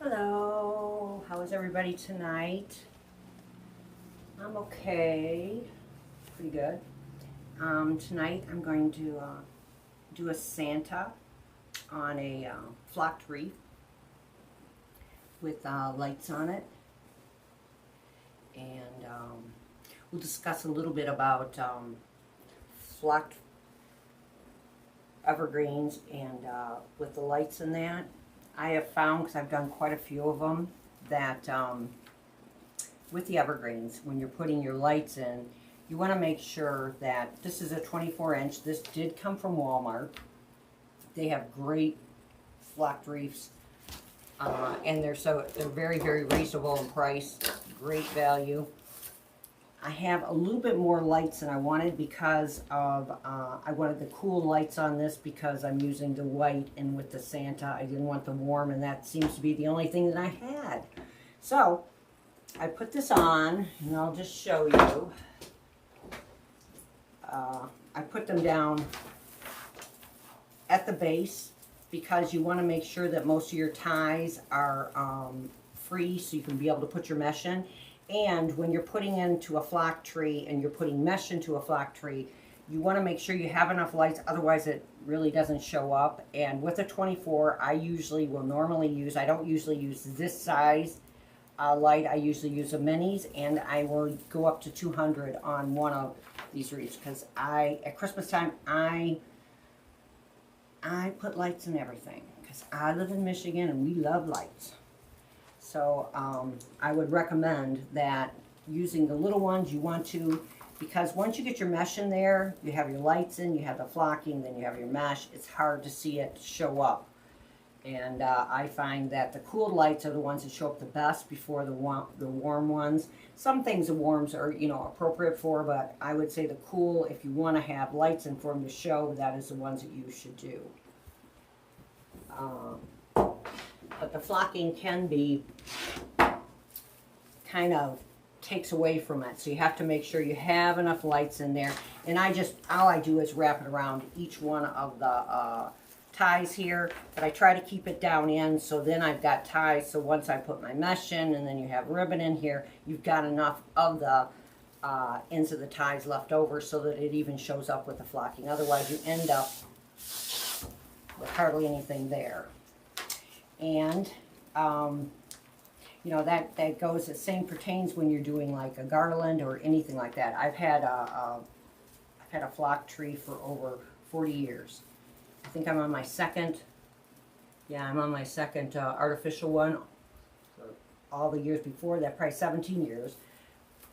Hello, how is everybody tonight? I'm okay, pretty good. Tonight I'm going to do a Santa on a flocked wreath with lights on it. And we'll discuss a little bit about flocked evergreens and with the lights in that. I have found, because I've done quite a few of them, that with the evergreens, when you're putting your lights in, you want to make sure that this is a 24-inch. This did come from Walmart. They have great flocked wreaths, and they're very, very reasonable in price, great value. I have a little bit more lights than I wanted because of, I wanted the cool lights on this because I'm using the white, and with the Santa, I didn't want the warm, and that seems to be the only thing that I had. So, I put this on, and I'll just show you. I put them down at the base because you want to make sure that most of your ties are free so you can be able to put your mesh in. And when you're putting into a flock tree and you're putting mesh into a flock tree, you want to make sure you have enough lights, otherwise it really doesn't show up. And with a 24, I usually will normally use, I don't usually use this size light, I usually use the minis, and I will go up to 200 on one of these wreaths because at Christmas time, I put lights in everything because I live in Michigan and we love lights. So I would recommend that using the little ones you want to, because once you get your mesh in there, you have your lights in, you have the flocking, then you have your mesh, it's hard to see it show up. And I find that the cool lights are the ones that show up the best before the warm ones. Some things the warms are, appropriate for, but I would say the cool, if you want to have lights in for them to show, that is the ones that you should do. But the flocking can be kind of takes away from it. So you have to make sure you have enough lights in there. And all I do is wrap it around each one of the ties here. But I try to keep it down in, so then I've got ties. So once I put my mesh in and then you have ribbon in here, you've got enough of the ends of the ties left over so that it even shows up with the flocking. Otherwise you end up with hardly anything there. And that goes, the same pertains when you're doing like a garland or anything like that. I've had a flock tree for over 40 years. I think I'm on my second artificial one. For all the years before that, probably 17 years.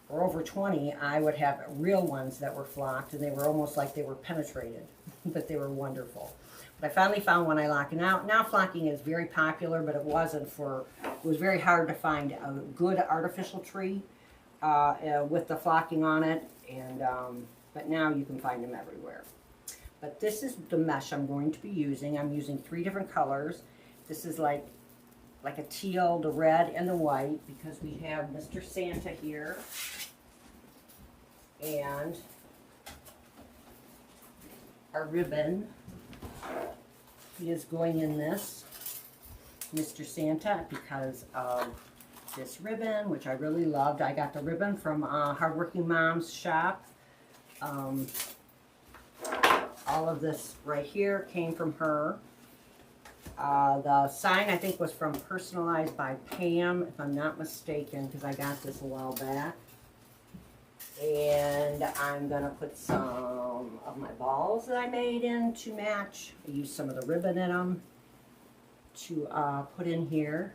For over 20, I would have real ones that were flocked, and they were almost like they were penetrated, but they were wonderful. But I finally found one I like. Now flocking is very popular, but it was very hard to find a good artificial tree with the flocking on it, and but now you can find them everywhere. But this is the mesh I'm going to be using. I'm using 3 different colors. This is like a teal, the red, and the white, because we have Mr. Santa here, and our ribbon. He is going in this, Mr. Santa, because of this ribbon, which I really loved. I got the ribbon from Hardworking Mom's shop. All of this right here came from her. The sign, I think, was from Personalized by Pam, if I'm not mistaken, because I got this a while back. And I'm going to put some of my balls that I made in to match. I used some of the ribbon in them to put in here.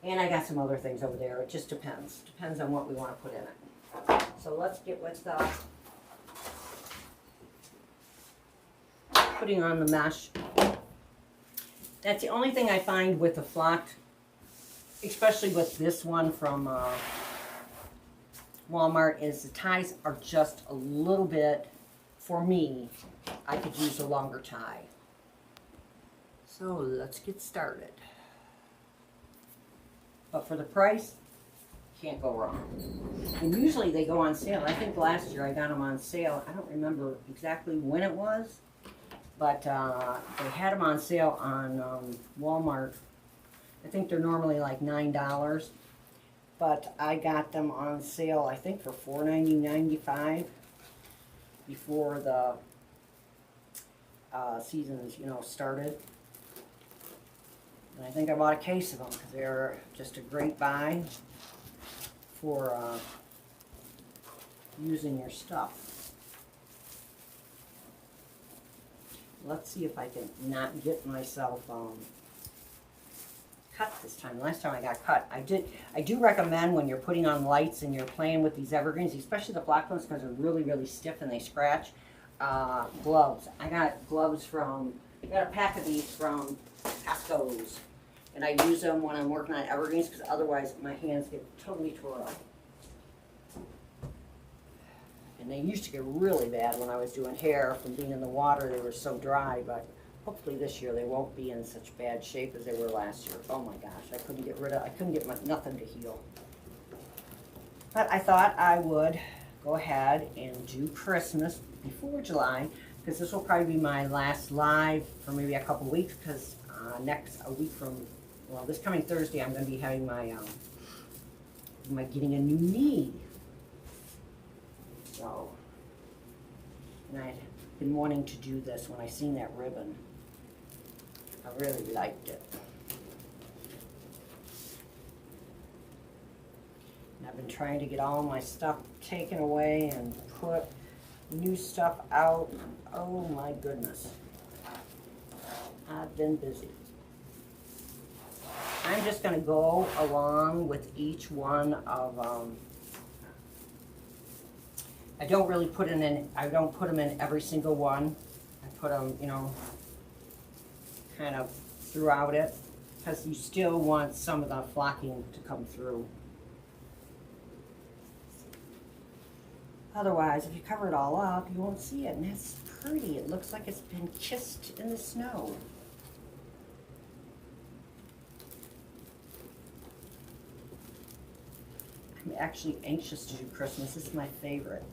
And I got some other things over there. It just depends. Depends on what we want to put in it. So let's get with the putting on the mesh. That's the only thing I find with the flocked, especially with this one from Walmart, is the ties are just a little bit, for me, I could use a longer tie. So let's get started. But for the price, can't go wrong. And usually they go on sale. I think last year I got them on sale. I don't remember exactly when it was, but they had them on sale on Walmart I think they're normally like $9, but I got them on sale, I think for $4.95 before the seasons, you know, started. And I think I bought a case of them because they're just a great buy for using your stuff. Let's see if I can not get myself cut this time. Last time I got cut. I do recommend when you're putting on lights and you're playing with these evergreens, especially the black ones because they're really, really stiff and they scratch, gloves. I got gloves I got a pack of these from Costco's. And I use them when I'm working on evergreens because otherwise my hands get totally tore up. And they used to get really bad when I was doing hair from being in the water. They were so dry, but hopefully this year they won't be in such bad shape as they were last year. Oh my gosh, I couldn't get nothing to heal. But I thought I would go ahead and do Christmas before July because this will probably be my last live for maybe a couple weeks because a week from, well, this coming Thursday I'm going to be having my getting a new knee. So, and I'd been wanting to do this when I seen that ribbon. I really liked it. And I've been trying to get all my stuff taken away and put new stuff out. Oh my goodness. I've been busy. I'm just going to go along with each one of, I don't really put them in, I don't put them in every single one. I put them, you know, kind of throughout it, because you still want some of the flocking to come through. Otherwise, if you cover it all up, you won't see it, and it's pretty. It looks like it's been kissed in the snow. I'm actually anxious to do Christmas. This is my favorite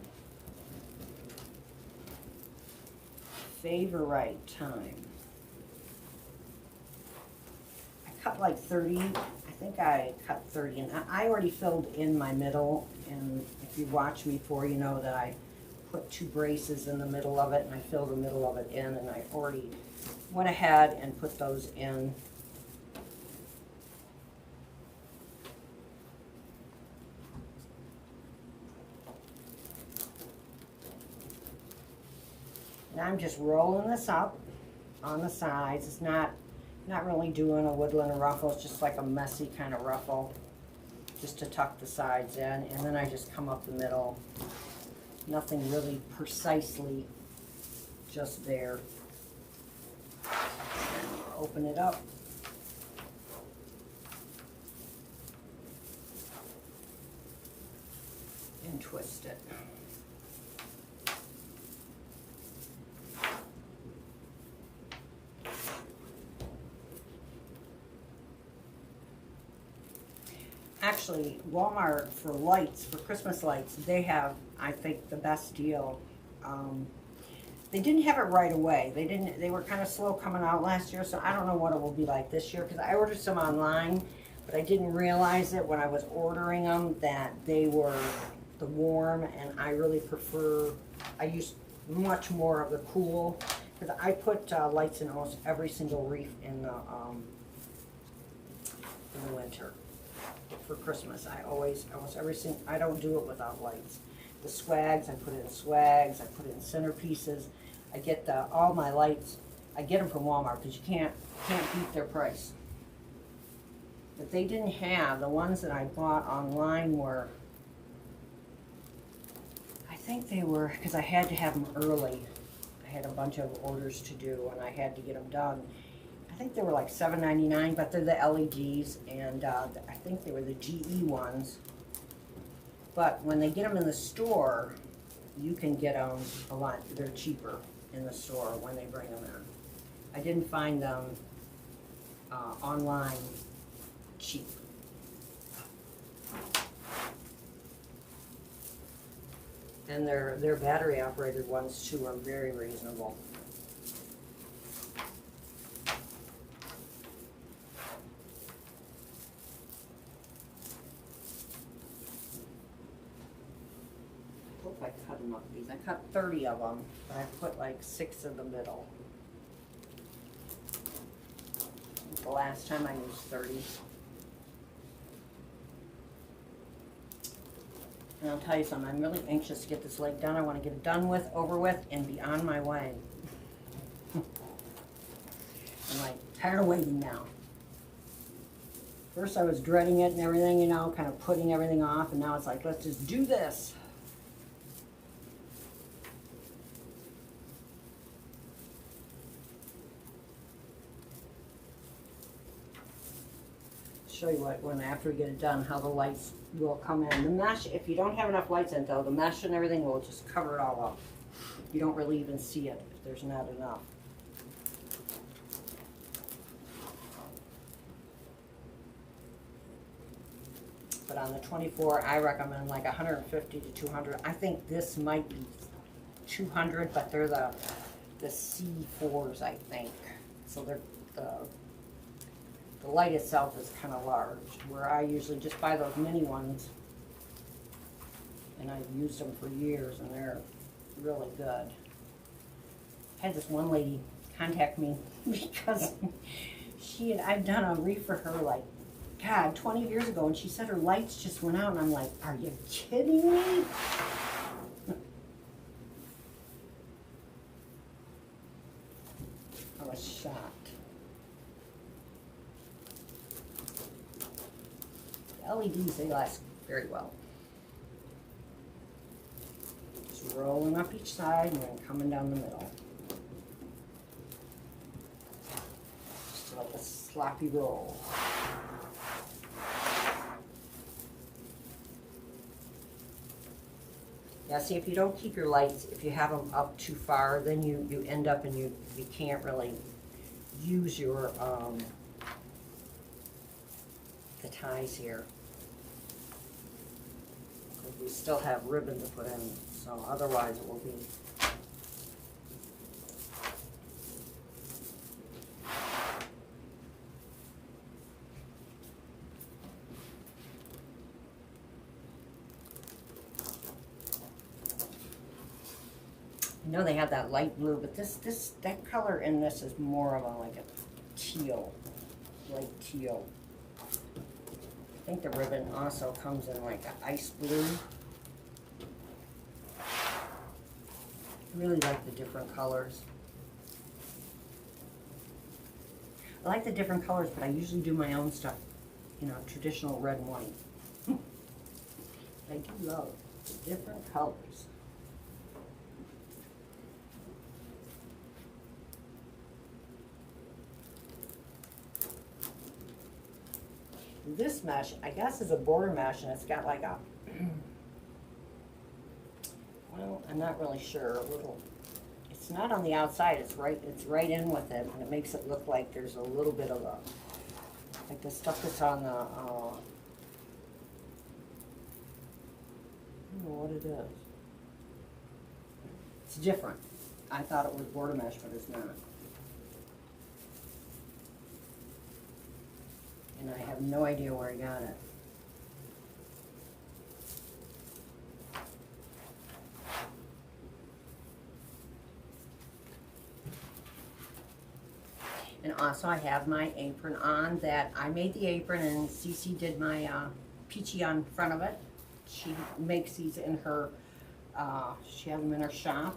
time. I cut like 30. I think I cut 30, and I already filled in my middle. And if you watch me for, you know that I put 2 braces in the middle of it, and I filled the middle of it in, and I already went ahead and put those in. And I'm just rolling this up on the sides. It's not really doing a woodland or ruffle. It's just like a messy kind of ruffle, just to tuck the sides in. And then I just come up the middle. Nothing really precisely, just there. Open it up. And twist it. Actually, Walmart for lights, for Christmas lights, they have, I think, the best deal. They didn't have it right away. They were kind of slow coming out last year, so I don't know what it will be like this year, because I ordered some online, but I didn't realize it when I was ordering them that they were the warm, and I really prefer, I use much more of the cool, because I put lights in almost every single wreath in the winter. For Christmas, almost I don't do it without lights. The swags, I put in swags, I put in centerpieces. I get all my lights, I get them from Walmart because you can't beat their price. But they didn't have, the ones that I bought online were, I think they were, because I had to have them early. I had a bunch of orders to do and I had to get them done. I think they were like $7.99, but they're the LEDs, and I think they were the GE ones. But when they get them in the store, you can get them a lot. They're cheaper in the store when they bring them in. I didn't find them online cheap. And their battery operated ones too are very reasonable. them of these. I cut 30 of them, but I put like 6 in the middle. The last time I used 30. And I'll tell you something, I'm really anxious to get this leg done. I want to get it done with, over with, and be on my way. I'm like tired of waiting now. First I was dreading it and everything, you know, kind of putting everything off, and now it's like, let's just do this. Show you what, when after we get it done, how the lights will come in. The mesh, if you don't have enough lights in though, the mesh and everything will just cover it all up. You don't really even see it if there's not enough. But on the 24, I recommend like 150 to 200. I think this might be 200, but they're the C4s, I think. So they're the light itself is kind of large, where I usually just buy those mini ones, and I've used them for years, and they're really good. I had this one lady contact me because I'd done a wreath for her like, God, 20 years ago, and she said her lights just went out, and I'm like, are you kidding me? I was shocked. The LEDs, they last very well. Just rolling up each side and then coming down the middle. Just like a sloppy roll. Yeah, see, if you don't keep your lights, if you have them up too far, then you end up and you can't really use your the ties here. Because we still have ribbon to put in, so otherwise it will be. I know they have that light blue, but that color in this is more of a like a teal, light teal. I think the ribbon also comes in like an ice blue. I really like the different colors. I like the different colors, but I usually do my own stuff, you know, traditional red and white. I do love the different colors. This mesh, I guess, is a border mesh, and it's got like a, well, I'm not really sure, a little, it's not on the outside, it's right in with it, and it makes it look like there's a little bit of a, like the stuff that's on the, I don't know what it is. It's different. I thought it was border mesh, but it's not. And I have no idea where I got it. And also I have my apron on that I made the apron, and Cece did my Peachie on front of it. She makes these in her, she has them in her shop.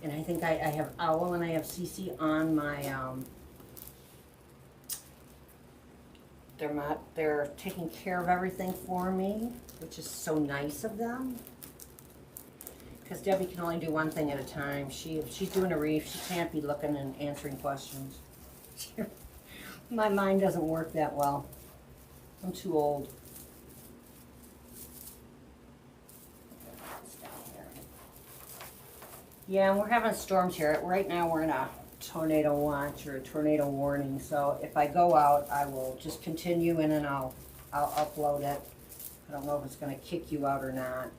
And I think I have Owl and I have Cece on my, they're taking care of everything for me, which is so nice of them. Because Debbie can only do one thing at a time. If she's doing a wreath, she can't be looking and answering questions. My mind doesn't work that well. I'm too old. Yeah, we're having storms here. Right now we're in a tornado watch or a tornado warning, so if I go out I will just continue in and I'll upload it. I don't know if it's going to kick you out or not.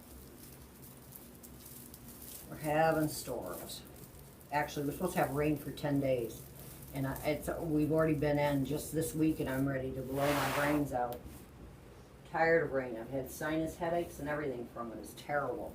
We're having storms. Actually, we're supposed to have rain for 10 days, and we've already been in just this week, and I'm ready to blow my brains out. Tired of rain. I've had sinus headaches and everything from it. It's terrible.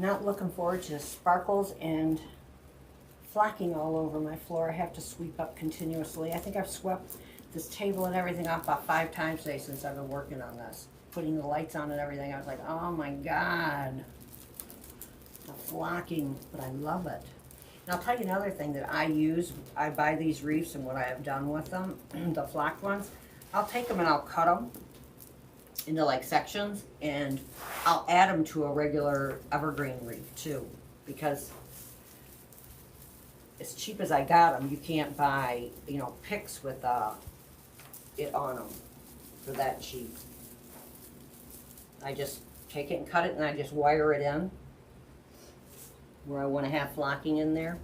I'm not looking forward to sparkles and flocking all over my floor. I have to sweep up continuously. I think I've swept this table and everything off about 5 times today since I've been working on this. Putting the lights on and everything. I was like, oh my God. The flocking, but I love it. And I'll tell you another thing that I use. I buy these wreaths, and what I have done with them, the flocked ones, I'll take them and I'll cut them into like sections, and I'll add them to a regular evergreen wreath too, because as cheap as I got them, you can't buy, you know, picks with it on them for that cheap. I just take it and cut it, and I just wire it in where I want to have flocking in there.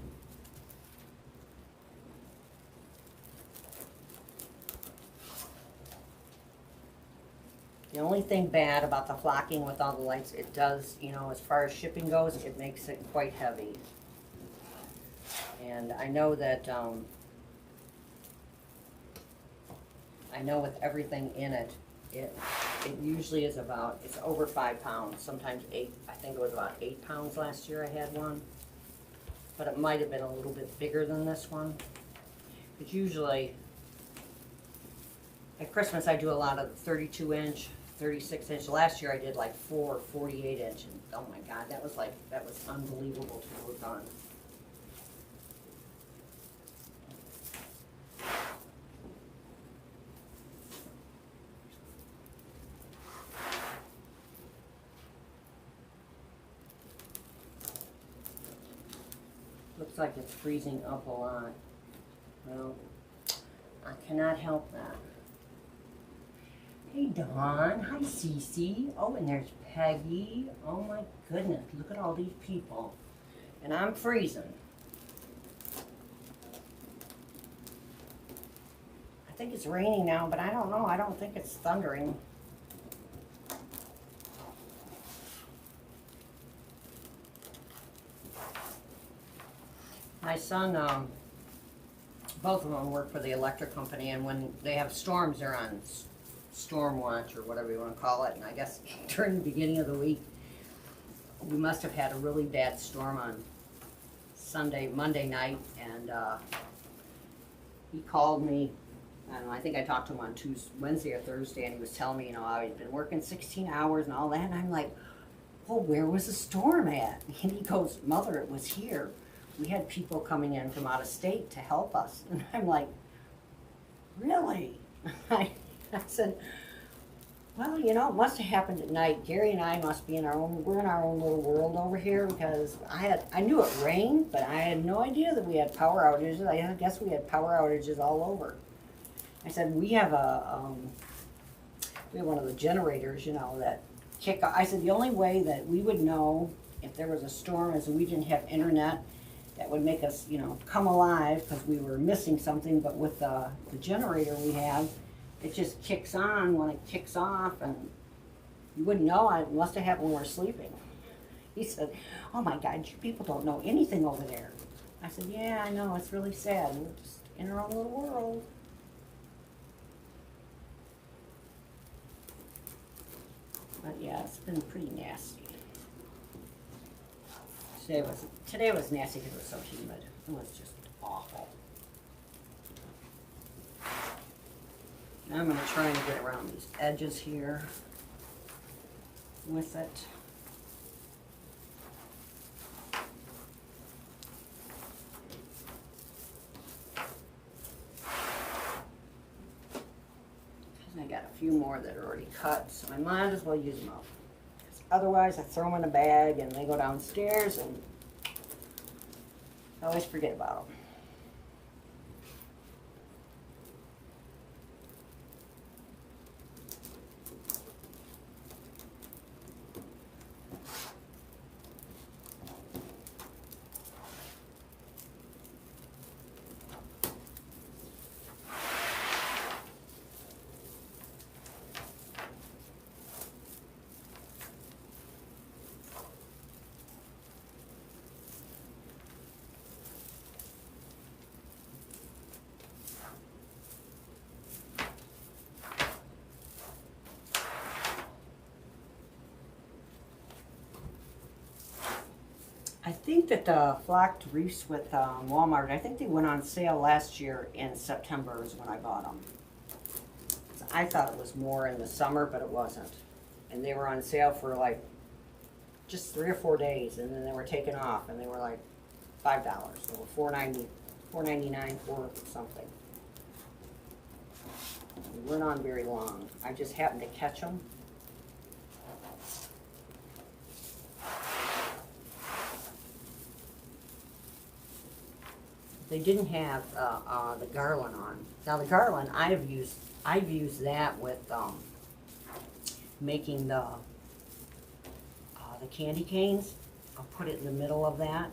The only thing bad about the flocking with all the lights, it does, you know, as far as shipping goes, it makes it quite heavy. And I know that, I know with everything in it, it usually is about, it's over 5 pounds, sometimes 8. I think it was about 8 pounds last year I had one. But it might have been a little bit bigger than this one. But usually, at Christmas I do a lot of 32-inch, 36-inch. Last year I did like 4 48-inch, and oh my God, that was unbelievable to work on. Looks like it's freezing up a lot. Well, I cannot help that. Hey Dawn, hi Cece. Oh, and there's Peggy. Oh my goodness, look at all these people. And I'm freezing. I think it's raining now, but I don't know. I don't think it's thundering. My son, both of them work for the electric company, and when they have storms, they're on storm watch or whatever you want to call it. And I guess during the beginning of the week, we must have had a really bad storm on Monday night, and he called me. I don't know, I think I talked to him on Wednesday or Thursday, and he was telling me, you know, I'd been working 16 hours and all that, and I'm like, well, where was the storm at? And he goes, Mother, it was here. We had people coming in from out of state to help us. And I'm like, really? I said, well, you know, it must have happened at night. Gary and I must be we're in our own little world over here, because I knew it rained, but I had no idea that we had power outages. I guess we had power outages all over. I said, we have one of the generators, you know, that kick off. I said, the only way that we would know if there was a storm is if we didn't have internet that would make us, you know, come alive because we were missing something. But with the generator we have, it just kicks on when it kicks off, and you wouldn't know. It must have happened when we were sleeping. He said, oh my God, you people don't know anything over there. I said, yeah, I know, it's really sad. We're just in our own little world. But yeah, it's been pretty nasty. Today was nasty because it was so humid. It was just awful. Now I'm going to try and get around these edges here with it. Because I got a few more that are already cut, so I might as well use them up. Otherwise, I throw them in a bag and they go downstairs, and I always forget about them. think that the Flocked Wreaths with Walmart, I think they went on sale last year in September is when I bought them. I thought it was more in the summer, but it wasn't. And they were on sale for like just 3 or 4 days, and then they were taken off, and they were like $5. They were $4.90, $4.99 for something. They weren't on very long. I just happened to catch them. They didn't have the garland on. Now the garland I've used that with making the candy canes. I'll put it in the middle of that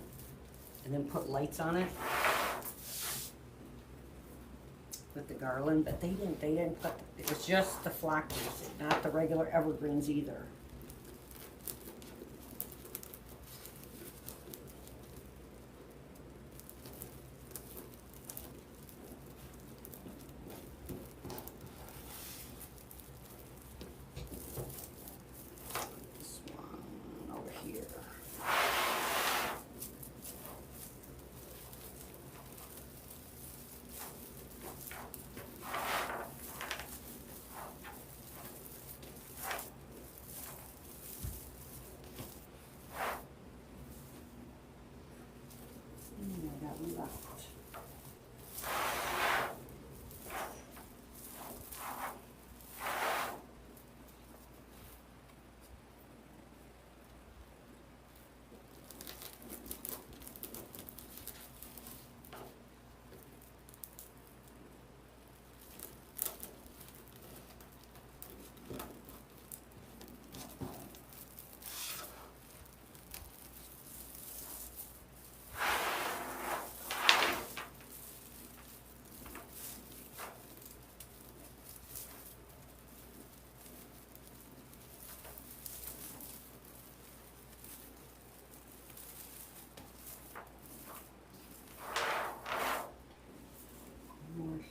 and then put lights on it with the garland, but they didn't put, it was just the Flocked Wreaths, not the regular evergreens either.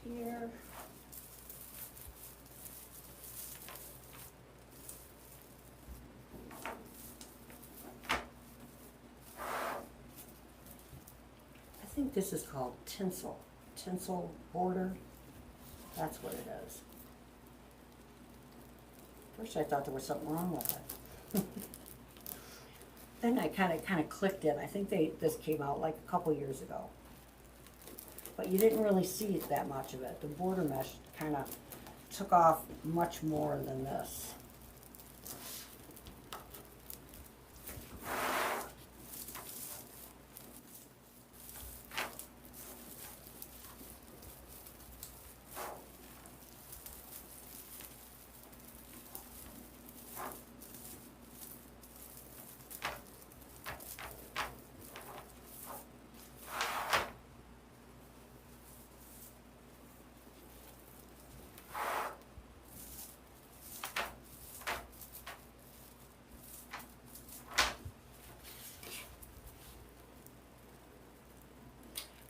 Here. I think this is called tinsel border. That's what it is. First I thought there was something wrong with it. Then I kind of clicked it. I think this came out like a couple years ago. But you didn't really see it that much of it. The border mesh kind of took off much more than this.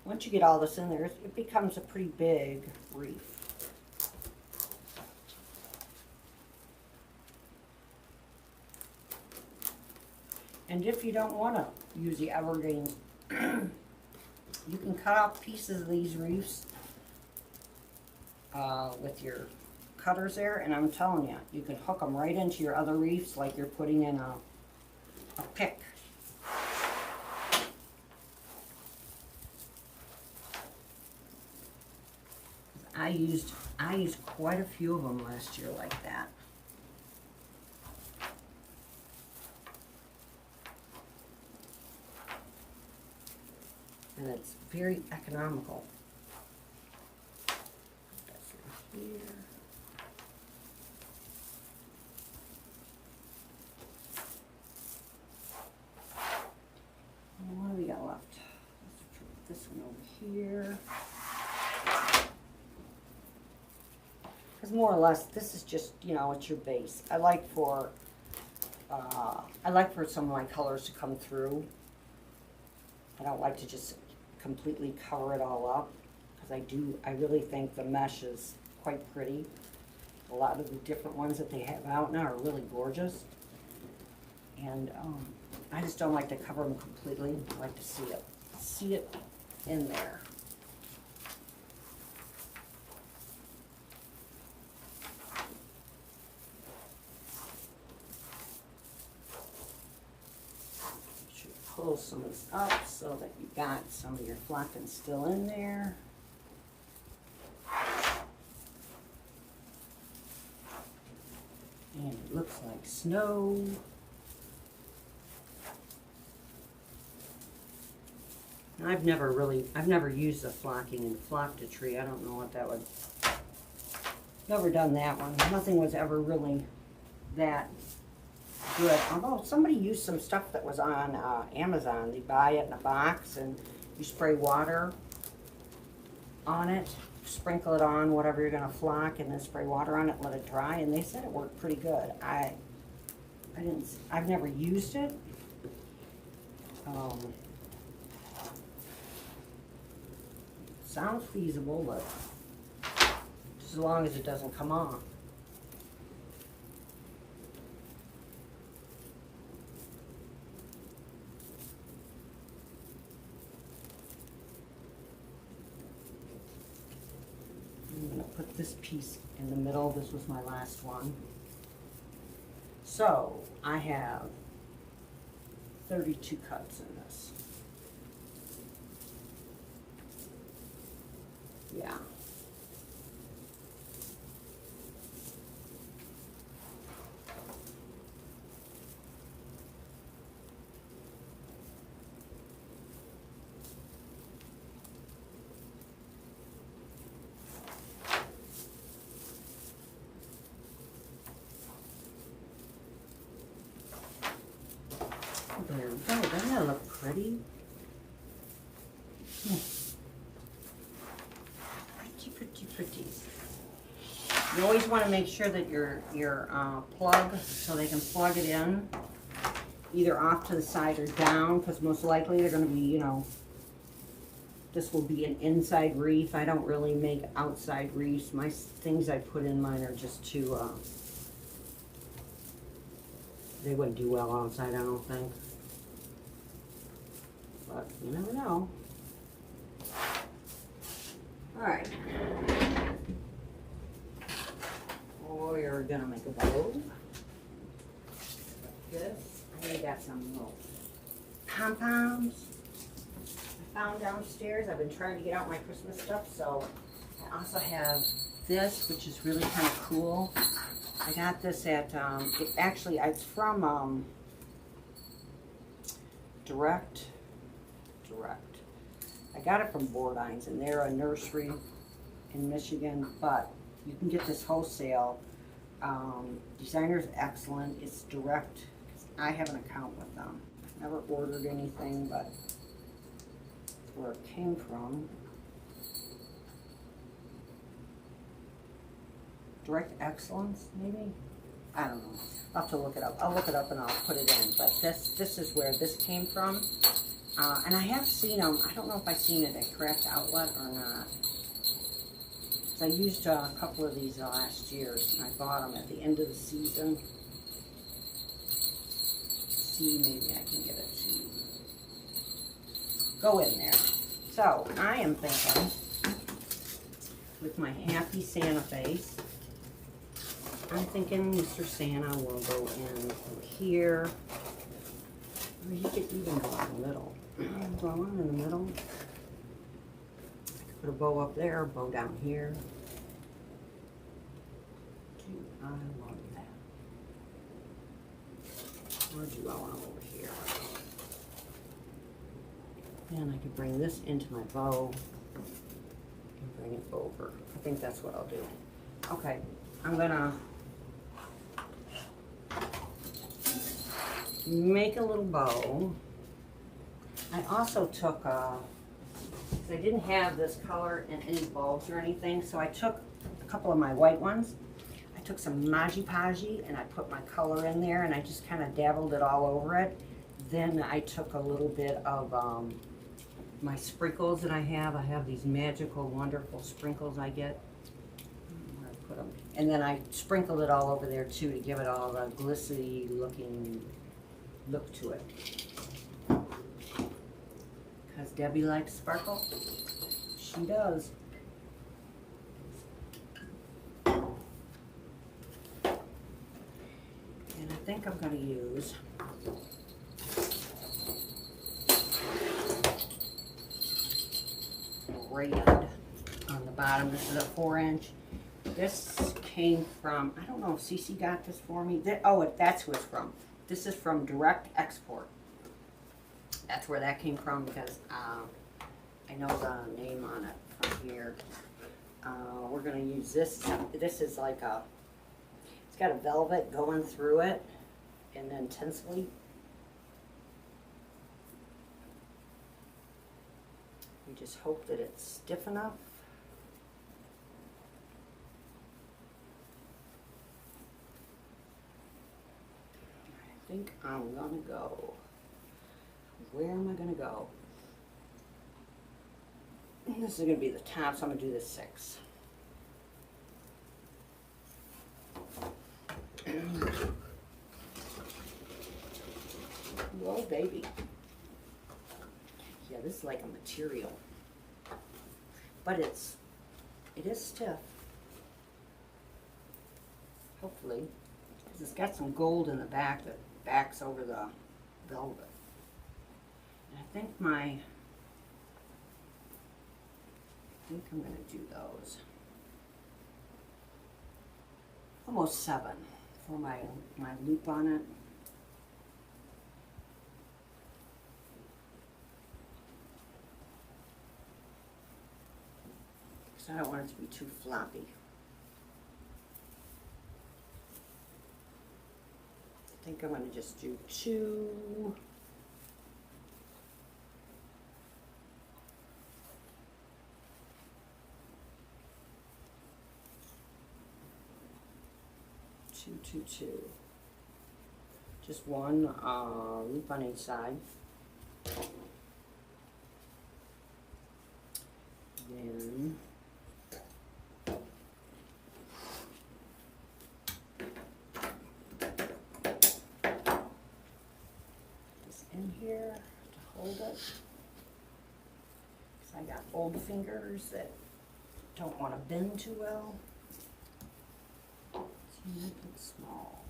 Once you get all this in there, it becomes a pretty big wreath. And if you don't want to use the evergreens, you can cut off pieces of these wreaths with your cutters there, and I'm telling you, you can hook them right into your other wreaths like you're putting in a pick. I used quite a few of them last year like that. And it's very economical. That's right here. And what do we got left? Let's put this one over here. Because more or less, this is just, you know, it's your base. I like for some of my colors to come through. I don't like to just completely cover it all up, because I really think the mesh is quite pretty. A lot of the different ones that they have out now are really gorgeous. And I just don't like to cover them completely. I like to see it in there. Pull some of this up so that you got some of your flocking still in there. And it looks like snow. I've never used the flocking and flocked a tree. I don't know what that would, never done that one. Nothing was ever really that good. Although somebody used some stuff that was on Amazon. They buy it in a box and you spray water on it, sprinkle it on whatever you're gonna flock, and then spray water on it, let it dry, and they said it worked pretty good. I've never used it. Sounds feasible, but just as long as it doesn't come off. I'm going to put this piece in the middle. This was my last one. So I have 32 cuts in this. Yeah. There we go. Doesn't that look pretty? Pretty. You always want to make sure that your plug, so they can plug it in either off to the side or down, because most likely they're going to be, you know, this will be an inside wreath. I don't really make outside wreaths. My things I put in mine are just too, they wouldn't do well outside, I don't think. But you never know. Alright. We're gonna make a bow. Like this. I got some little pom-poms I found downstairs. I've been trying to get out my Christmas stuff, so I also have this, which is really kind of cool. I got this at, it's from Direct. I got it from Boardines, and they're a nursery in Michigan, but you can get this wholesale. Designer's excellent. It's Direct. I have an account with them. Never ordered anything, but that's where it came from. Direct Excellence, maybe? I don't know. I'll have to look it up. I'll look it up and I'll put it in. But this is where this came from. And I have seen them. I don't know if I've seen it at Craft Outlet or not. I used a couple of these last year, and I bought them at the end of the season. See, maybe I can get it to go in there. So I am thinking, with my happy Santa face, I'm thinking Mr. Santa will go in over here. Or you could even go in the middle. Do I want it in the middle? Put a bow up there, a bow down here. I love that. Or do I want it over here? And I could bring this into my bow and bring it over. I think that's what I'll do. Okay, I'm gonna make a little bow. I also took I didn't have this color in any bulbs or anything, so I took a couple of my white ones. I took some Maji Paji and I put my color in there and I just kind of dabbled it all over it. Then I took a little bit of my sprinkles that I have. I have these magical, wonderful sprinkles I get. Where I put them. And then I sprinkled it all over there too to give it all a glistery looking look to it. Because Debbie likes sparkle. She does. And I think I'm going to use red on the bottom. This is a 4-inch. This came from, I don't know if Cece got this for me. That's who it's from. This is from Direct Export. That's where that came from because I know the name on it from here. We're going to use this. This is like it's got a velvet going through it and then tinsley. We just hope that it's stiff enough. I think I'm gonna go. Where am I gonna go? This is gonna be the top, so I'm gonna do this 6. Whoa, baby. Yeah, this is like a material, but it is stiff. Hopefully, because it's got some gold in the back that backs over the velvet. And I think I'm going to do those. Almost 7 for my loop on it. Because I don't want it to be too floppy. I think I'm going to just do 2. Two. Just one loop on each side. Then this in here to hold it. Because I got old fingers that don't want to bend too well. Make it small.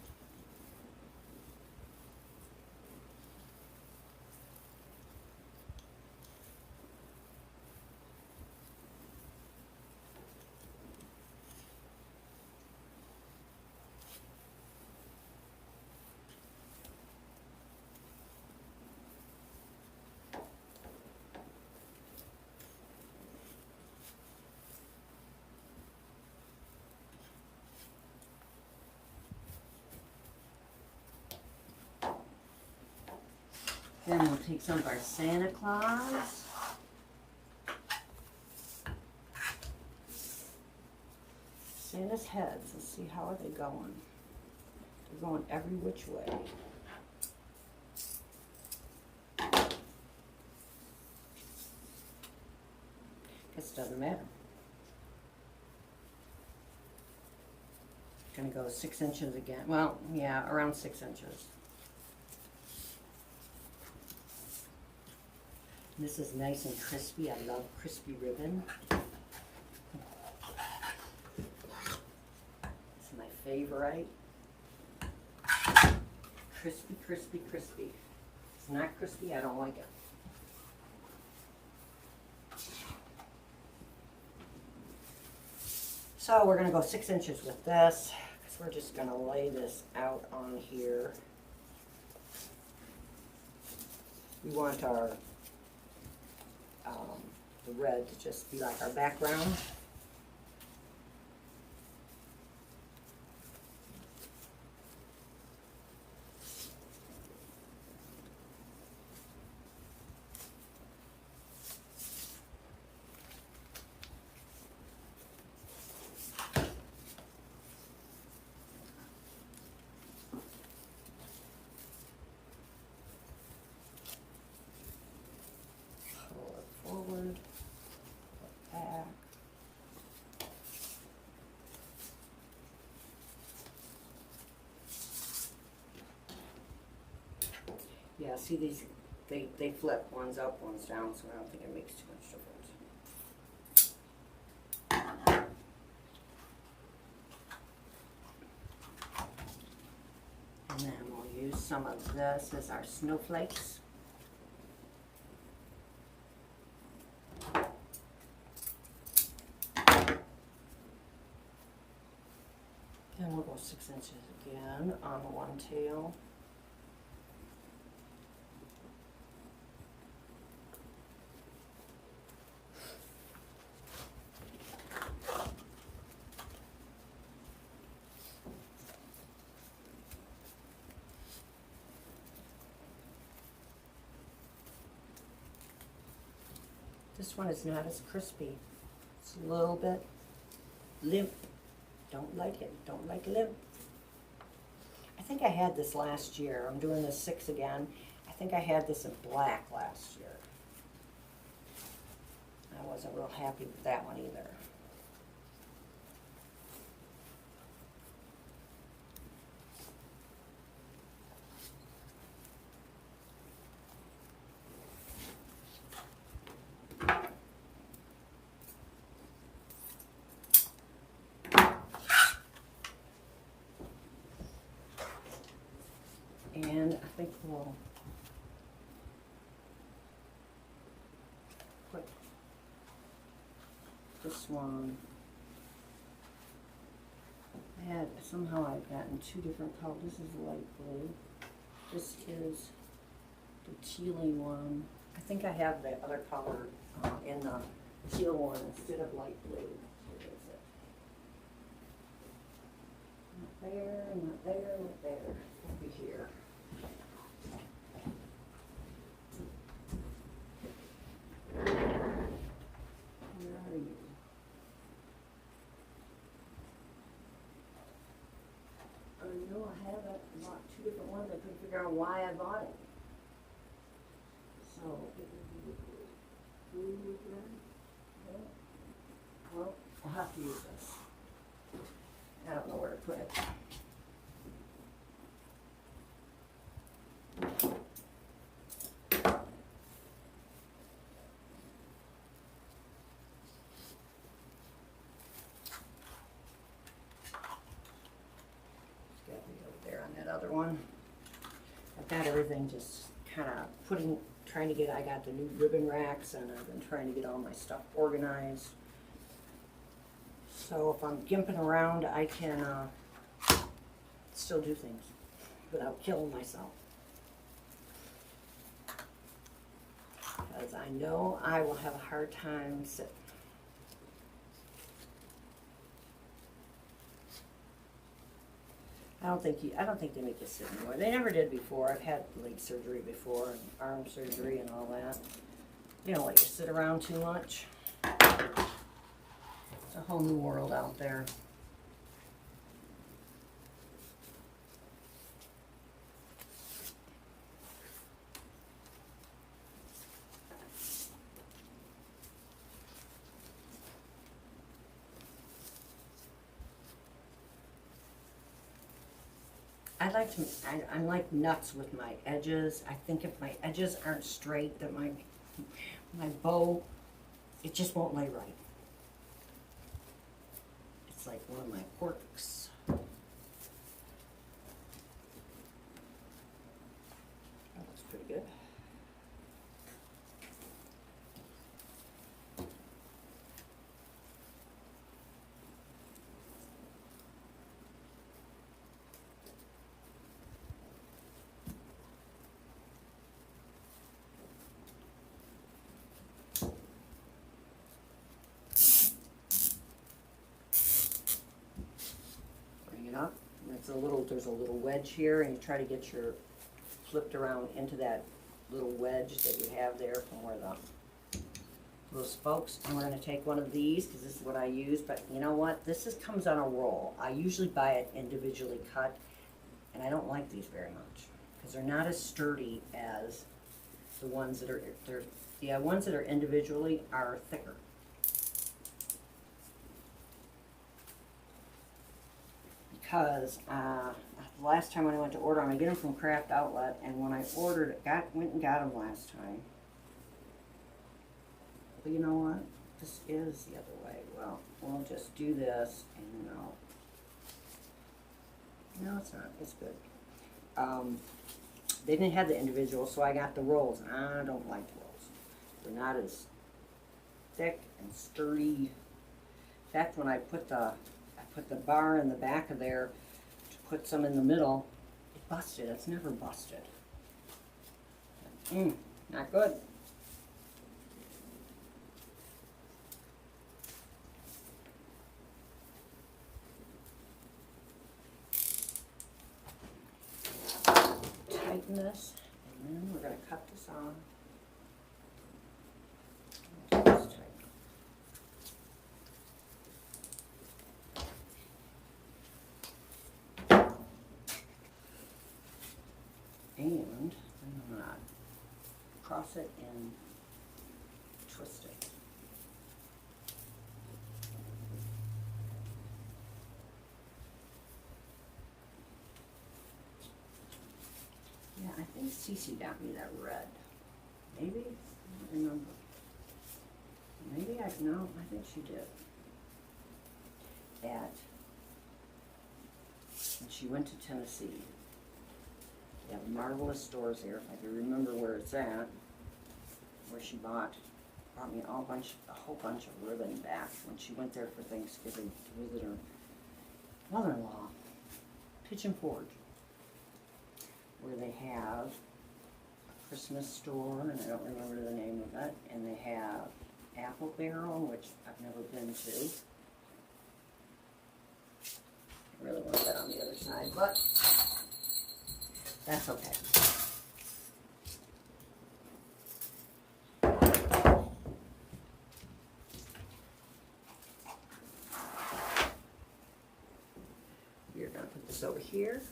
Then we'll take some of our Santa Claus. Santa's heads. Let's see, how are they going? They're going every which way. Guess it doesn't matter. Gonna go 6 inches again. Well, yeah, around 6 inches. This is nice and crispy. I love crispy ribbon. It's my favorite. Crispy, crispy, crispy. If it's not crispy, I don't like it. So we're going to go 6 inches with this, because we're just going to lay this out on here. We want our the red to just be like our background. Pull it forward. Back. Yeah, see these they flip, one's up, one's down, so I don't think it makes too much difference. And then we'll use some of this as our snowflakes. And we'll go 6 inches again on one tail. This one is not as crispy. It's a little bit limp. Don't like it. Don't like limp. I think I had this last year. I'm doing this 6 again. I think I had this in black last year. I wasn't real happy with that one either. And I think we'll put this one. Somehow I've gotten 2 different colors. This is light blue. This is the tealy one. I think I have the other color in the teal one instead of light blue. Where is it? Not there, not there, not there. Over here. Where are you? I know I have it. I bought 2 different ones. I couldn't figure out why I bought it. So it would be blue again. Yeah. Well, I'll have to use this. I don't know where to put it. Other one. I've got everything just kind of trying to get, I got the new ribbon racks and I've been trying to get all my stuff organized. So if I'm gimping around, I can still do things without killing myself. Because I know I will have a hard time sitting. I don't think they make you sit anymore. They never did before. I've had leg surgery before and arm surgery and all that. They don't let you sit around too much. It's a whole new world out there. I'm like nuts with my edges. I think if my edges aren't straight, that my bow, it just won't lay right. It's like one of my quirks. That looks pretty good. Up. There's a little wedge here, and you try to get your flipped around into that little wedge that you have there from where the little spokes. And we're going to take one of these because this is what I use. But you know what? This comes on a roll. I usually buy it individually cut, and I don't like these very much because they're not as sturdy as the ones that are. The ones that are individually are thicker. Because the last time when I went to order them, I get them from Craft Outlet, and when I ordered it, went and got them last time. But you know what? This is the other way. Well, we'll just do this, and no, it's not. It's good. They didn't have the individual, so I got the rolls, and I don't like rolls. They're not as thick and sturdy. In fact, when I put the bar in the back of there to put some in the middle, it busted. It's never busted. Not good. Tighten this, and then we're going to cut this on. And I'm going to cross it and twist it. Yeah, I think Cece got me that red. Maybe? I don't remember. Maybe no, I think she did. When she went to Tennessee. They have marvelous stores here, if I can remember where it's at, where she brought me a whole bunch of ribbon back when she went there for Thanksgiving to visit her mother-in-law, Pigeon Forge, where they have a Christmas store, and I don't remember the name of it, and they have Apple Barrel, which I've never been to. I really want that on the other side, but that's okay. We're going to put this over here.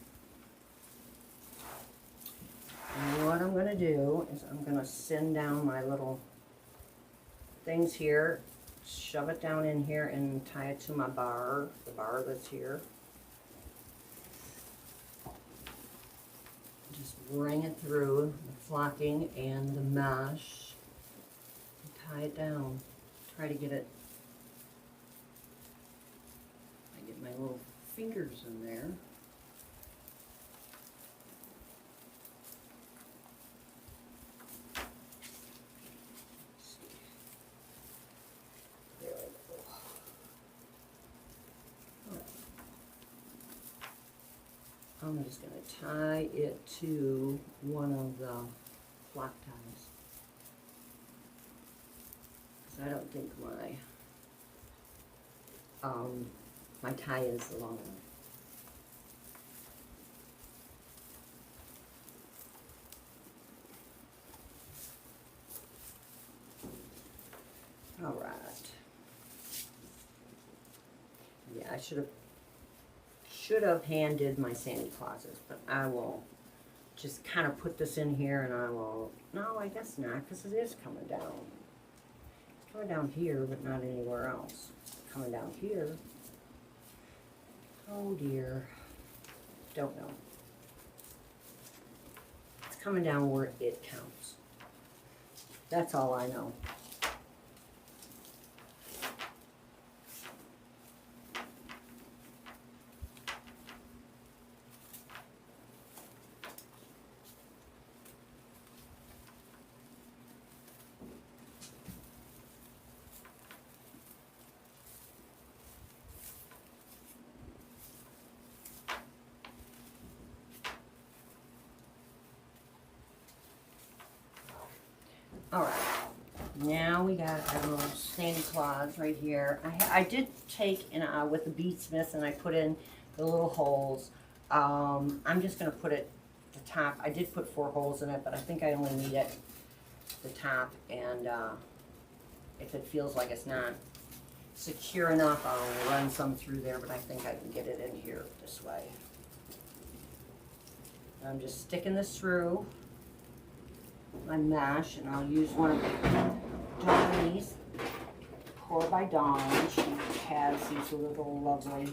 And what I'm going to do is I'm going to send down my little things here, shove it down in here and tie it to my bar, the bar that's here. Just bring it through the flocking and the mesh and tie it down. Try to get it, I get my little fingers in there. There we go. I'm just going to tie it to one of the flock ties. Because I don't think my tie is long enough. All right. Yeah, I should have hand-did my Santa Clauses, but I will just kind of put this in here, and I will, no, I guess not, because it is coming down. It's coming down here, but not anywhere else. It's coming down here. Oh dear, don't know. It's coming down where it counts. That's all I know. All right, now we got our little Santa Claus right here. I did take with the bead smith, and I put in the little holes. I'm just gonna put it the top. I did put 4 holes in it, but I think I only need it the top. And if it feels like it's not secure enough, I'll run some through there. But I think I can get it in here this way. I'm just sticking this through my mesh, and I'll use one of Dawn's Core by Dawn. She has these little lovely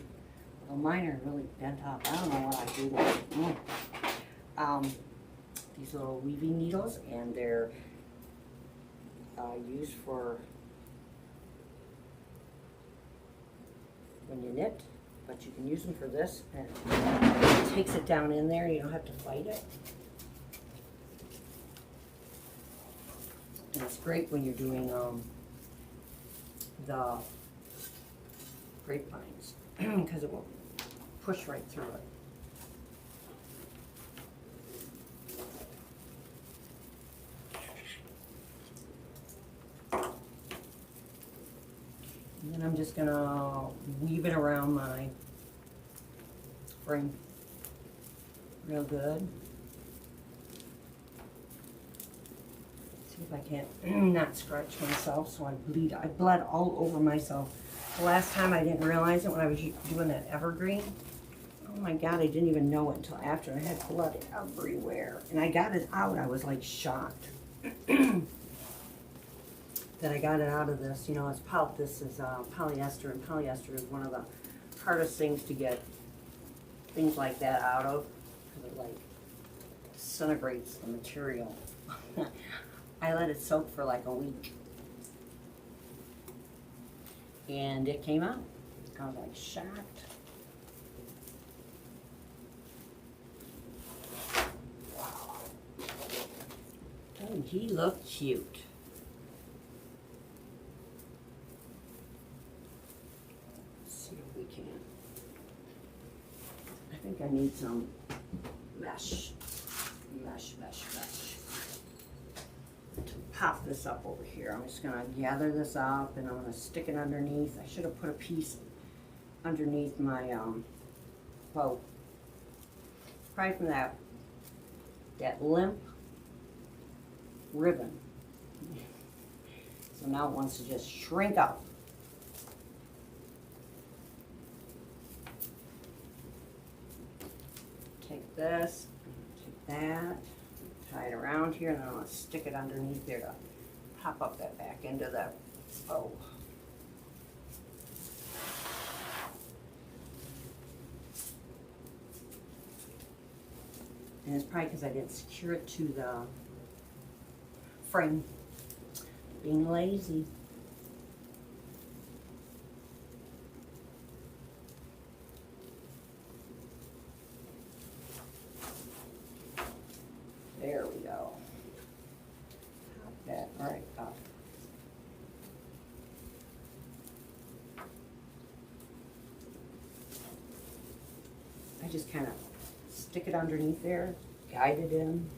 Well, mine are really bent up. I don't know what I do with them. These little weaving needles, and they're used for when you knit, but you can use them for this, and it takes it down in there. You don't have to fight it. And it's great when you're doing the grapevines because it will push right through it. And then I'm just gonna weave it around my frame real good. See if I can't not scratch myself so I bleed. I bled all over myself. The last time I didn't realize it when I was doing that Evergreen. Oh my God, I didn't even know it until after. I had blood everywhere. And I got it out. I was like shocked that I got it out of this. You know, this is polyester, and polyester is one of the hardest things to get things like that out of because it like disintegrates the material. I let it soak for like a week. And it came out. I was like shocked. Wow. Doesn't he look cute? Let's see if we can. I think I need some mesh. To pop this up over here. I'm just gonna gather this up and I'm gonna stick it underneath. I should have put a piece underneath my bow. Probably from that limp ribbon. So now it wants to just shrink up. Take this, take that. Tie it around here, and then I'm going to stick it underneath there to pop up that back end of that bow. And it's probably because I didn't secure it to the frame. Being lazy. There we go. Pop that right up. I just kind of stick it underneath there, guide it in.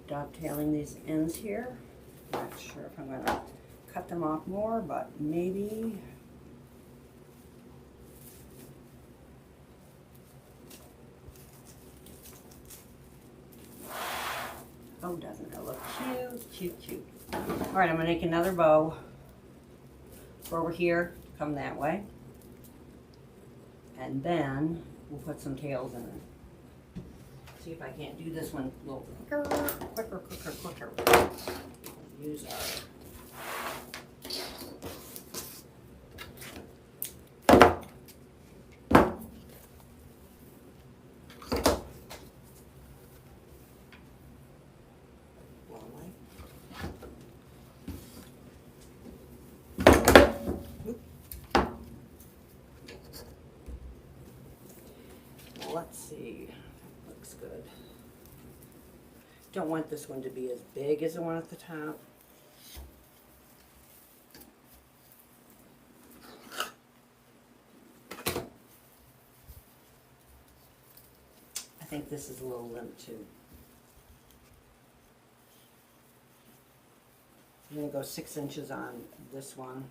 Dovetailing these ends here. Not sure if I'm going to cut them off more, but maybe. Oh, doesn't it look cute? All right, I'm going to make another bow for over here, come that way, and then we'll put some tails in it. See if I can't do this one a little quicker. Use our let's see. Looks good. Don't want this one to be as big as the one at the top. think this is a little limp too. I'm going to go 6 inches on this one.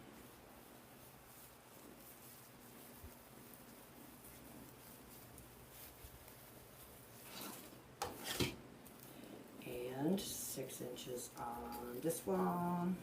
And 6 inches on this one.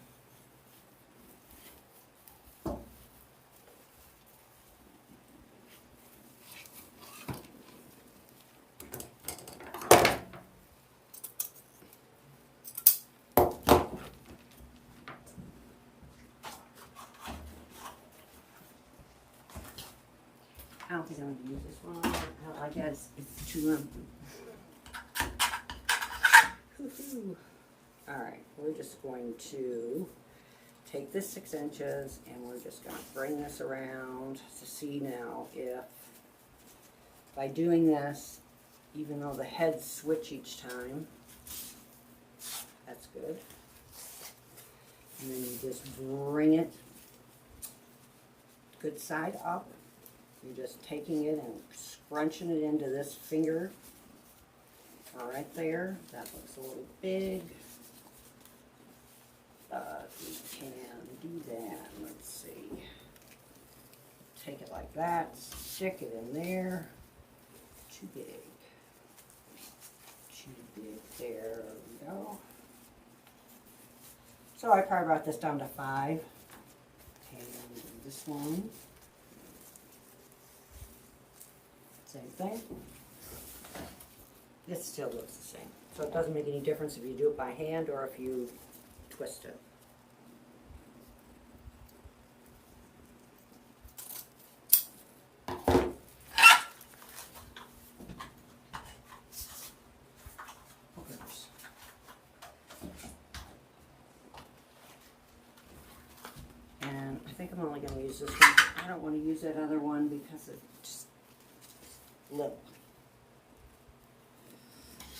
I don't think I'm going to use this one. I guess it's too limp. Alright, we're just going to take this 6 inches and we're just going to bring this around to see now if by doing this, even though the heads switch each time, that's good. And then you just bring it good side up. You're just taking it and scrunching it into this finger right there. That looks a little big, but we can do that. Let's see. Take it like that, stick it in there. Too big. Too big. There we go. So I probably brought this down to 5. And this one. Same thing. This still looks the same. So it doesn't make any difference if you do it by hand or if you twist it. And I think I'm only going to use this one. I don't want to use that other one because it just limp.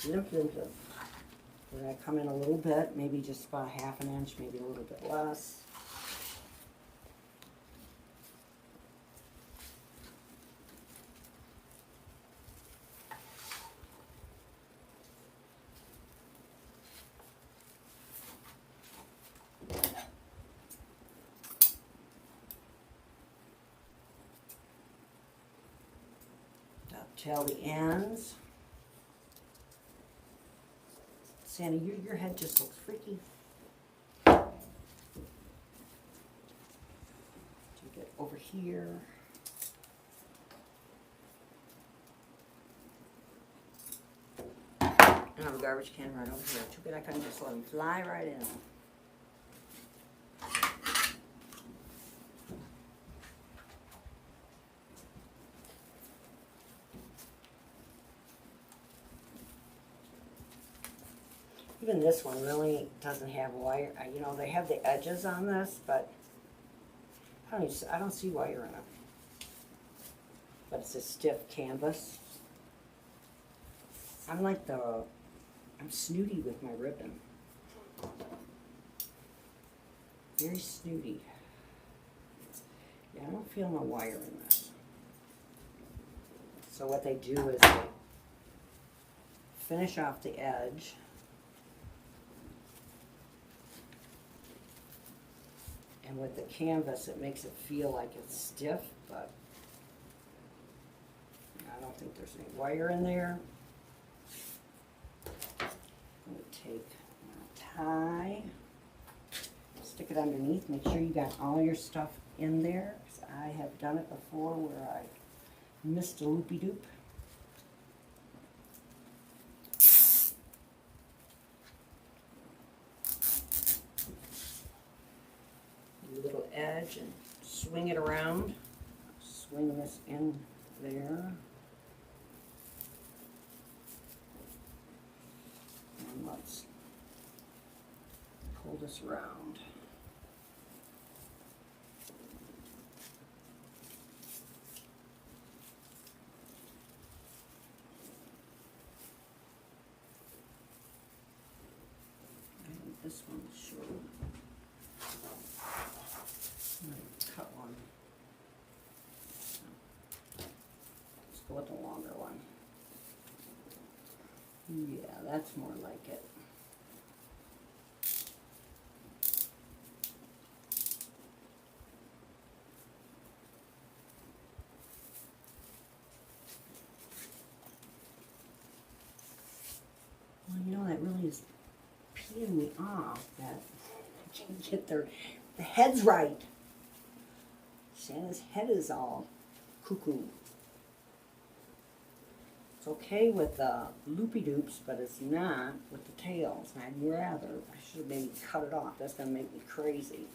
Limp. We're going to come in a little bit, maybe just about 1/2 inch, maybe a little bit less. Dovetail the ends. Sandy, your head just looks freaky. To get over here. And I have a garbage can right over here. Too bad I couldn't just let him fly right in. Even this one really doesn't have wire. You know, they have the edges on this, but I don't see wire in it. But it's a stiff canvas. I'm snooty with my ribbon. Very snooty. Yeah, I don't feel no wire in this. So what they do is they finish off the edge. And with the canvas, it makes it feel like it's stiff, but I don't think there's any wire in there. I'm going to take my tie, stick it underneath, make sure you got all your stuff in there, because I have done it before where I missed a loopy-doop. Little edge and swing it around. Swing this in there. And let's pull this around. And this one's short. Cut one. Let's go with the longer one. Yeah, that's more like it. Well, you know, that really is peeing me off that I can't get the heads right. Santa's head is all cuckoo. It's okay with the loopy doops, but it's not with the tails. I'd rather, I should have maybe cut it off. That's gonna make me crazy.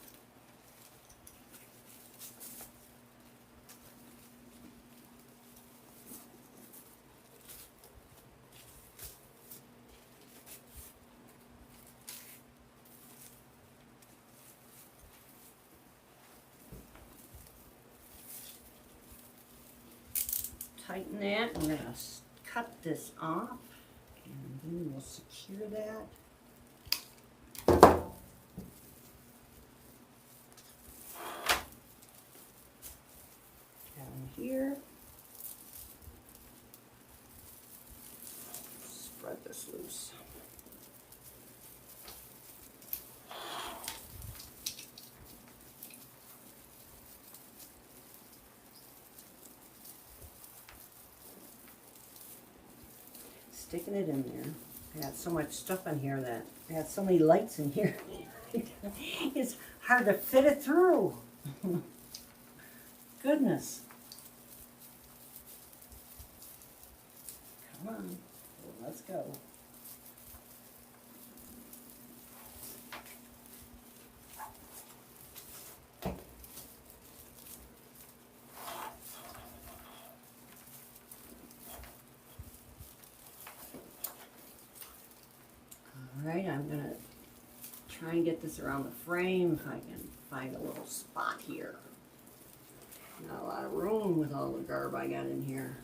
Tighten that. I'm gonna cut this off, and then we'll secure that. Down here. Spread this loose. Sticking it in there. I got so much stuff in here that I got so many lights in here. It's hard to fit it through. Goodness. Come on, let's go. Alright, I'm going to try and get this around the frame if I can find a little spot here. Not a lot of room with all the garb I got in here.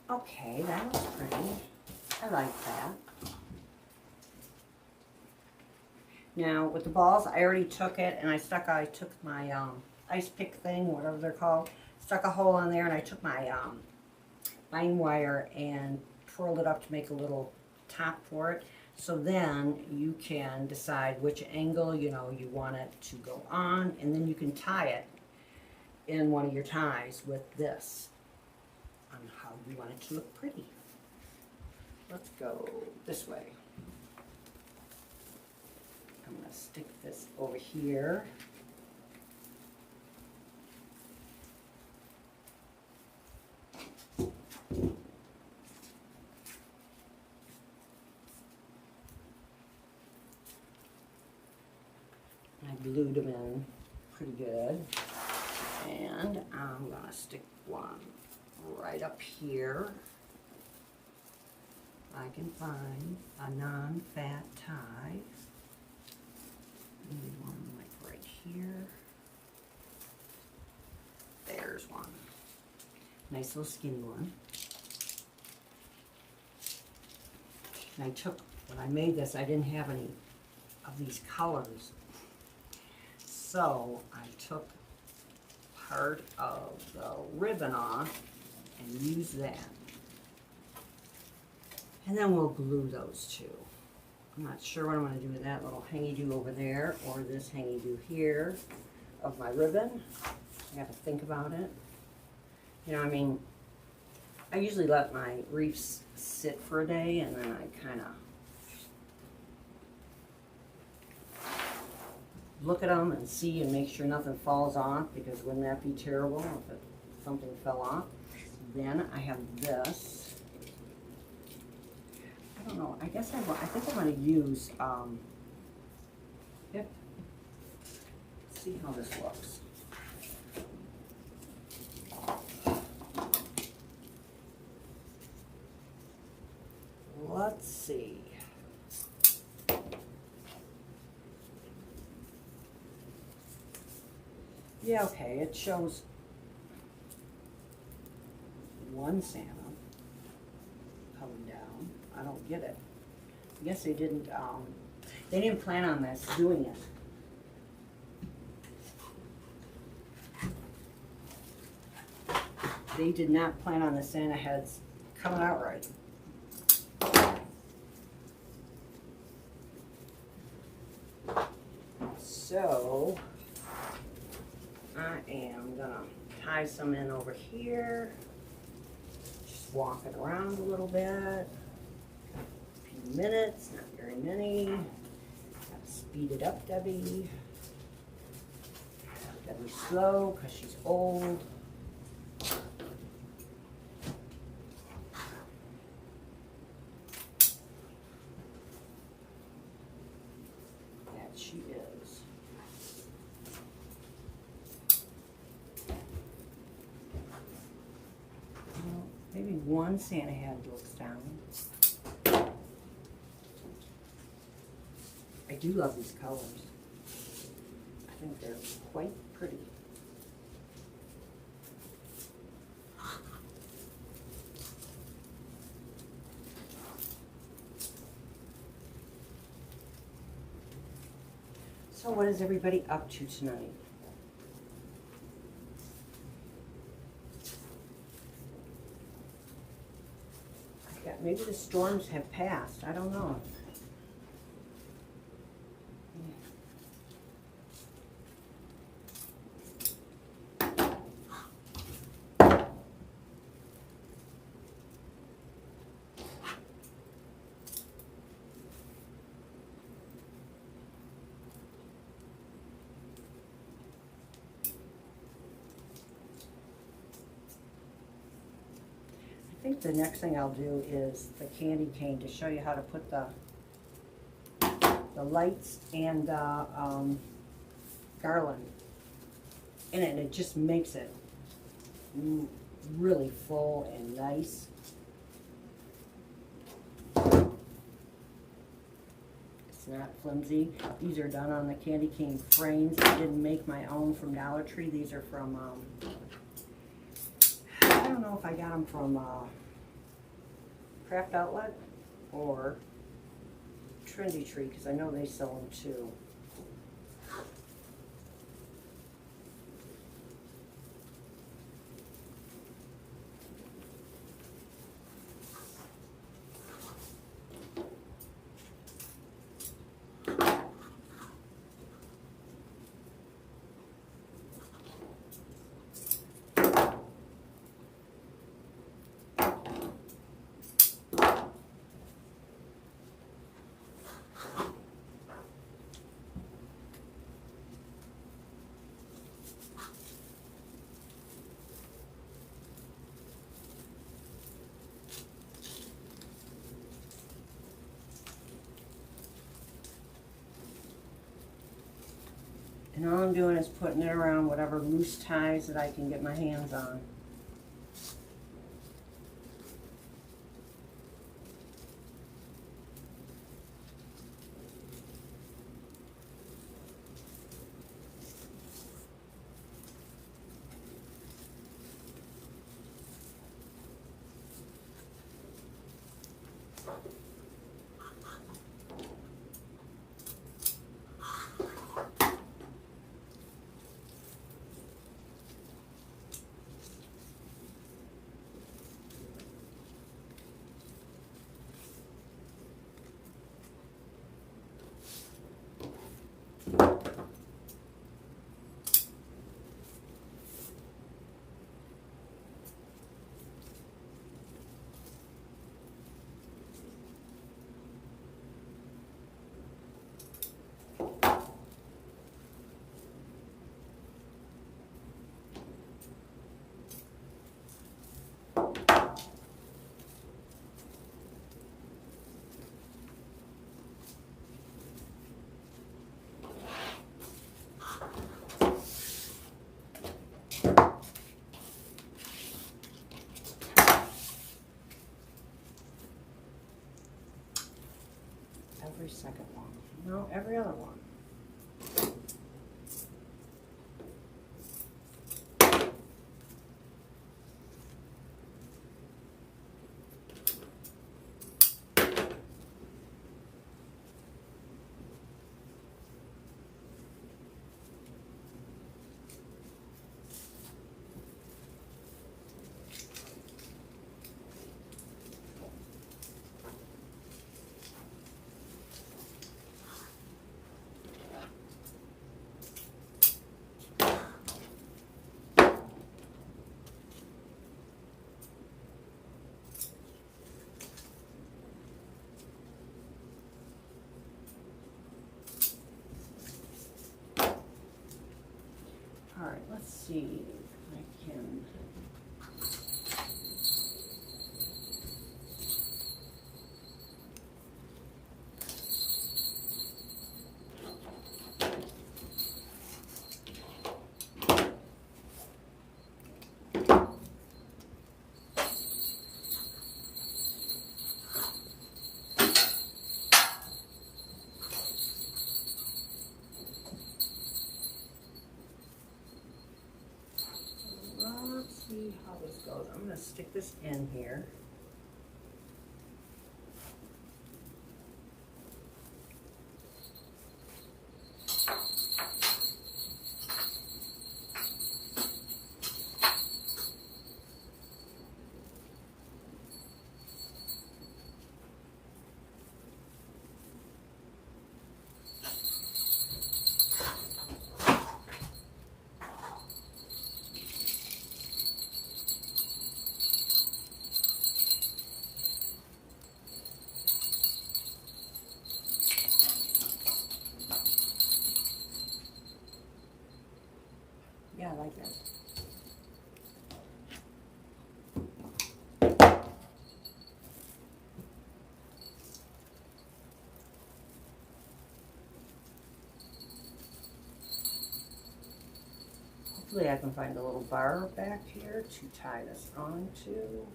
Okay, that was pretty. I like that. Now with the balls, I already took it and I took my ice pick thing, whatever they're called, stuck a hole in there, and I took my line wire and twirled it up to make a little top for it. So then you can decide which angle you want it to go on, and then you can tie it in one of your ties with this on how you want it to look pretty. Let's go this way. I'm going to stick this over here. I glued them in pretty good. And I'm going to stick one right up here. I can find a non-fat tie. Maybe one like right here. There's one. Nice little skinny one. And when I made this, I didn't have any of these colors. So I took part of the ribbon off and use that. And then we'll glue those two. I'm not sure what I'm going to do with that little hangy-do over there or this hangy-do here of my ribbon. I got to think about it. You know, I mean, I usually let my wreaths sit for a day and then I kind of look at them and see and make sure nothing falls off, because wouldn't that be terrible if something fell off? Then I have this. I don't know. I guess I think I'm going to use. Yep. Let's see how this looks. Let's see. Yeah, okay, it shows one Santa coming down. I don't get it. I guess they didn't plan on this, doing it. They did not plan on the Santa heads coming out right. So I am gonna tie some in over here. Just walk it around a little bit. A few minutes, not very many. Gotta speed it up, Debbie. Gotta be slow because she's old. That she is. Maybe one Santa head looks down. I do love these colors. I think they're quite pretty. So what is everybody up to tonight? Maybe the storms have passed. I don't know. I think the next thing I'll do is the candy cane to show you how to put the lights and the garland in it, and it just makes it really full and nice. It's not flimsy. These are done on the candy cane frames. I didn't make my own from Dollar Tree. These are from I don't know if I got them from Craft Outlet or Trendy Tree, because I know they sell them too. And all I'm doing is putting it around whatever loose ties that I can get my hands on. Alright, let's see if I can. See how this goes. I'm going to stick this in here. Yeah, I like that. Hopefully I can find a little bar back here to tie this onto.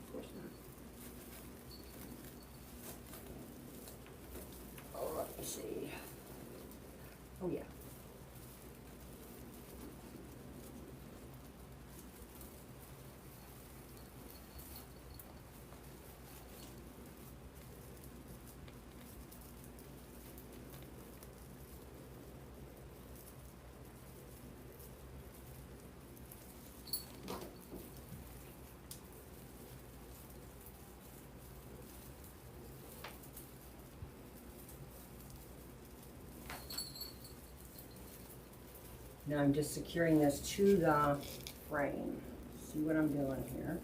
Of course not. Oh, let me see. Oh yeah. Now I'm just securing this to the frame. See what I'm doing here.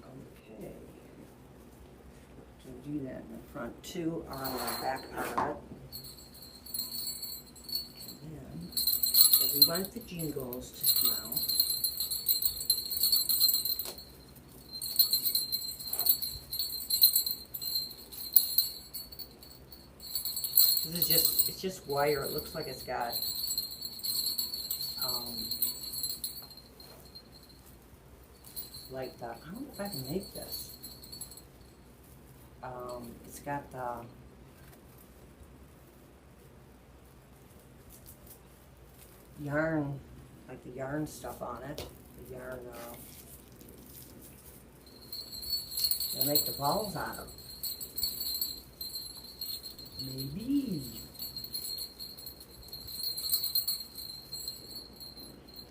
Okay. To do that in the front, two are on the back part of it. We want the jingles to smell. This is it's just wire. It looks like it's got like the, I don't know if I can make this. It's got the yarn, like the yarn stuff on it. The yarn, they'll make the balls out of. Maybe.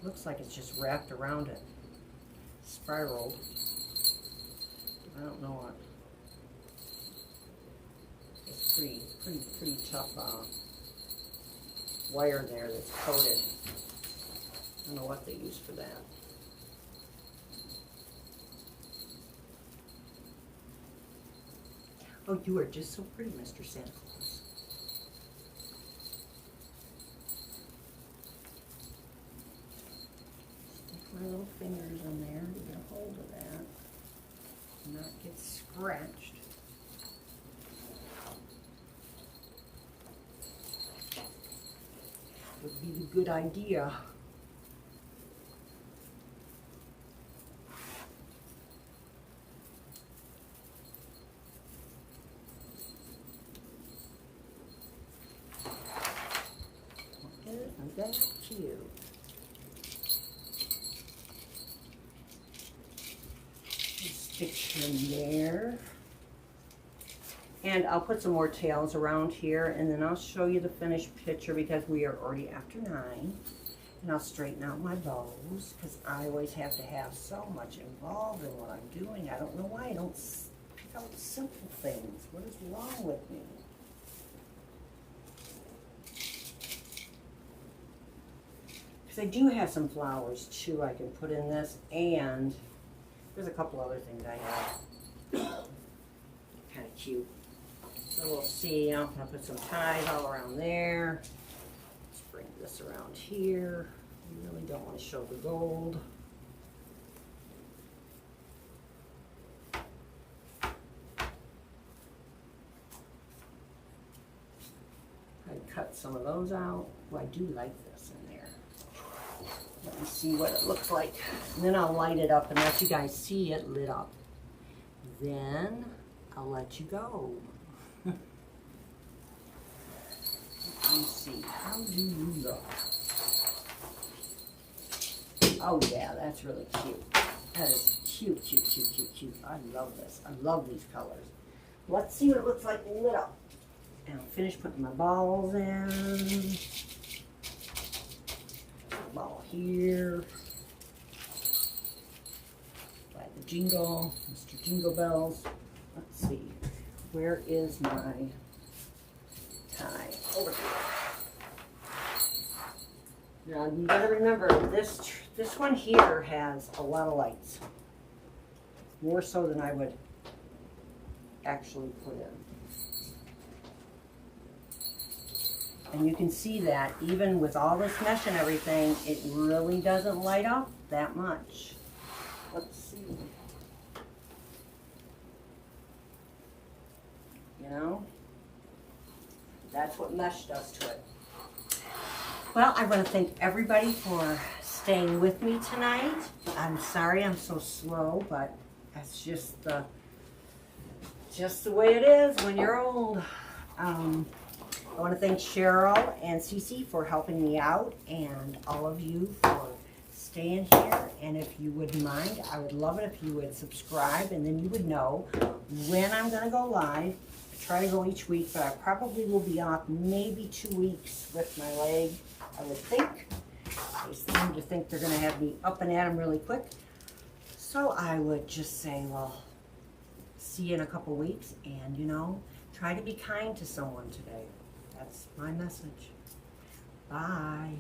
Looks like it's just wrapped around it. Spiraled. I don't know what. It's pretty tough wire there that's coated. I don't know what they use for that. Oh, you are just so pretty, Mr. Santa Claus. Stick my little fingers in there to get a hold of that. Not get scratched. Would be the good idea. Isn't that cute? Stick in there. And I'll put some more tails around here, and then I'll show you the finished picture because we are already after 9. And I'll straighten out my bows because I always have to have so much involved in what I'm doing. I don't know why I don't pick out simple things. What is wrong with me? Because I do have some flowers too I can put in this, and there's a couple other things I have. Kind of cute. So we'll see. I'm going to put some ties all around there. Let's bring this around here. You really don't want to show the gold. I'd cut some of those out. Oh, I do like this in there. Let me see what it looks like. And then I'll light it up and let you guys see it lit up. Then I'll let you go. Let me see. How do you look? Oh yeah, that's really cute. That is cute, cute, cute, cute, cute. I love this. I love these colors. Let's see what it looks like lit up. And I'll finish putting my balls in. Ball here. By the jingle, Mr. Jingle Bells. Let's see. Where is my tie? Over here. Now you gotta remember this one here has a lot of lights. More so than I would actually put in. And you can see that even with all this mesh and everything, it really doesn't light up that much. Let's see. You know? That's what mesh does to it. Well, I want to thank everybody for staying with me tonight. I'm sorry I'm so slow, but that's just the way it is when you're old. I want to thank Cheryl and Cece for helping me out, and all of you for staying here. And if you wouldn't mind, I would love it if you would subscribe, and then you would know when I'm going to go live. I try to go each week, but I probably will be off maybe 2 weeks with my leg, I would think. They seem to think they're going to have me up and at them really quick. So I would just say, well, see you in a couple weeks, and you know, try to be kind to someone today. That's my message. Bye.